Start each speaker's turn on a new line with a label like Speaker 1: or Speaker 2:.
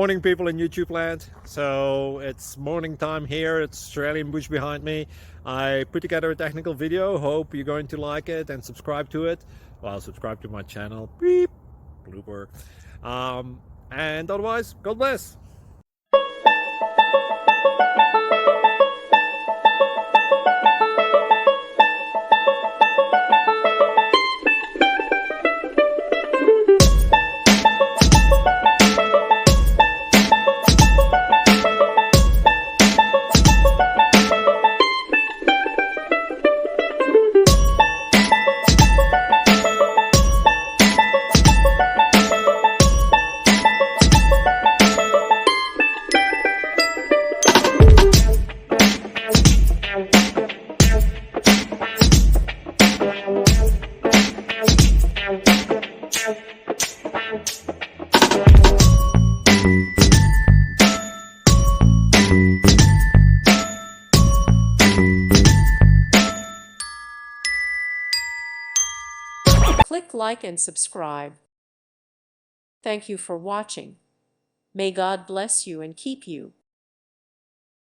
Speaker 1: Morning, people in YouTube land. So it's morning time here. It's Australian bush behind me. I put together a technical video. Hope you're going to like it and subscribe to it. Well, subscribe to my channel. Beep. Blooper. And otherwise, God bless.
Speaker 2: Click like and subscribe. Thank you for watching. May God bless you and keep you.